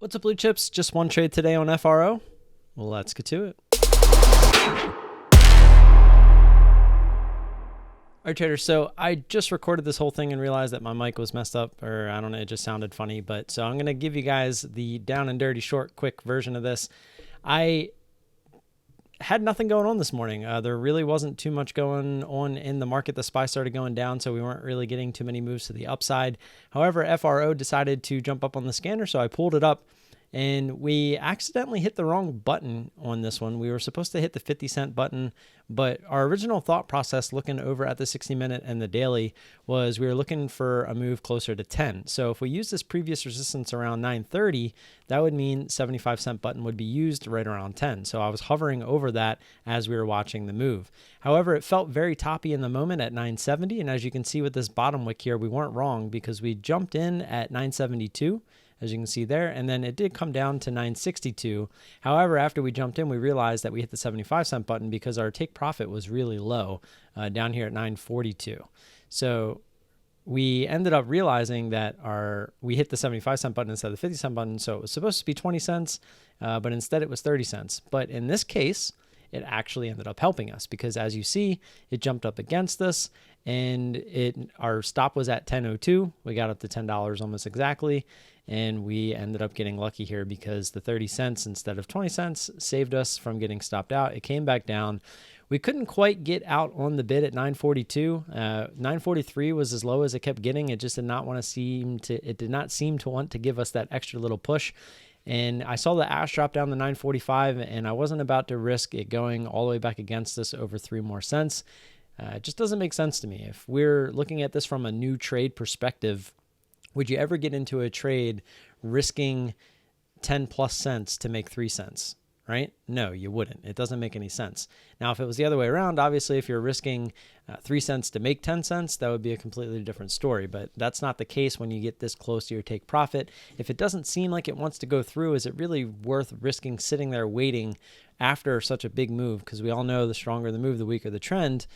What's up, Blue Chips? Just one trade today on FRO. Well, let's get to it. All right, traders. So I just recorded this whole thing and realized that my mic was messed up, or I don't know, it just sounded funny. But so I'm going to give you guys the down and dirty, short, quick version of this. I had nothing going on this morning. There really wasn't too much going on in the market. The SPY started going down, so we weren't really getting too many moves to the upside. However, FRO decided to jump up on the scanner, so I pulled it up, and we accidentally hit the wrong button on this one. We were supposed to hit the 50-cent button, but our original thought process looking over at the 60-minute and the daily was we were looking for a move closer to 10. So if we use this previous resistance around 930, that would mean 75-cent button would be used right around 10. So I was hovering over that as we were watching the move. However, it felt very toppy in the moment at 970, and as you can see with this bottom wick here, we weren't wrong because we jumped in at 972. As you can see there, and then it did come down to 962. However, after we jumped in, we realized that we hit the 75-cent button because our take profit was really low down here at 942. So we ended up realizing that we hit the 75-cent button instead of the 50-cent button, so it was supposed to be 20 cents, but instead it was 30 cents. But in this case, it actually ended up helping us because as you see, it jumped up against us, and our stop was at 10.02. We got up to $10 almost exactly. And we ended up getting lucky here because the 30 cents instead of 20 cents saved us from getting stopped out. It came back down. We couldn't quite get out on the bid at 942. 943 was as low as it kept getting. It just did not seem to want to give us that extra little push. And I saw the ash drop down to 945, and I wasn't about to risk it going all the way back against us over 3 more cents. It just doesn't make sense to me. If we're looking at this from a new trade perspective, would you ever get into a trade risking 10 plus cents to make 3 cents, right? No, you wouldn't. It doesn't make any sense. Now, if it was the other way around, obviously, if you're risking 3 cents to make 10 cents, that would be a completely different story. But that's not the case when you get this close to your take profit. If it doesn't seem like it wants to go through, is it really worth risking sitting there waiting after such a big move? Because we all know the stronger the move, the weaker the trend,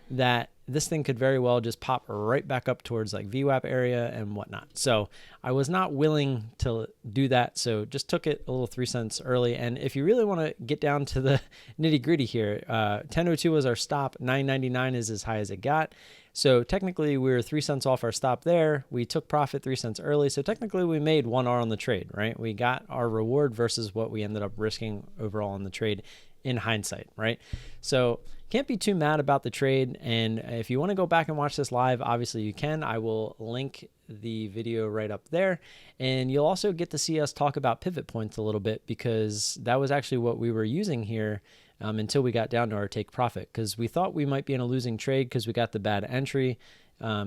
that this thing could very well just pop right back up towards like VWAP area and whatnot. So I was not willing to do that. So just took it a little 3 cents early. And if you really want to get down to the nitty gritty here, 10.02 was our stop. 9.99 is as high as it got. So technically we were 3 cents off our stop there. We took profit 3 cents early. So technically we made 1R on the trade, right? We got our reward versus what we ended up risking overall on the trade in hindsight, right? So can't be too mad about the trade. And if you want to go back and watch this live, obviously you can. I will link the video right up there. And you'll also get to see us talk about pivot points a little bit because that was actually what we were using here until we got down to our take profit because we thought we might be in a losing trade because we got the bad entry.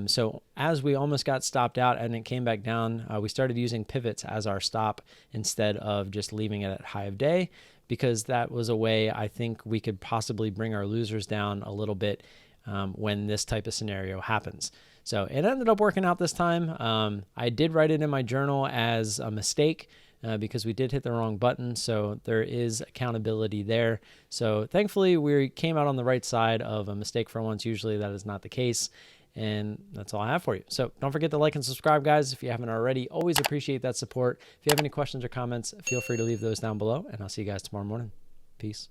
So as we almost got stopped out and it came back down, we started using pivots as our stop instead of just leaving it at high of day, because that was a way I think we could possibly bring our losers down a little bit when this type of scenario happens. So it ended up working out this time. I did write it in my journal as a mistake because we did hit the wrong button. So there is accountability there. So thankfully we came out on the right side of a mistake for once. Usually that is not the case. And that's all I have for you. So don't forget to like and subscribe, guys, if you haven't already. Always appreciate that support. If you have any questions or comments, feel free to leave those down below, and I'll see you guys tomorrow morning. Peace.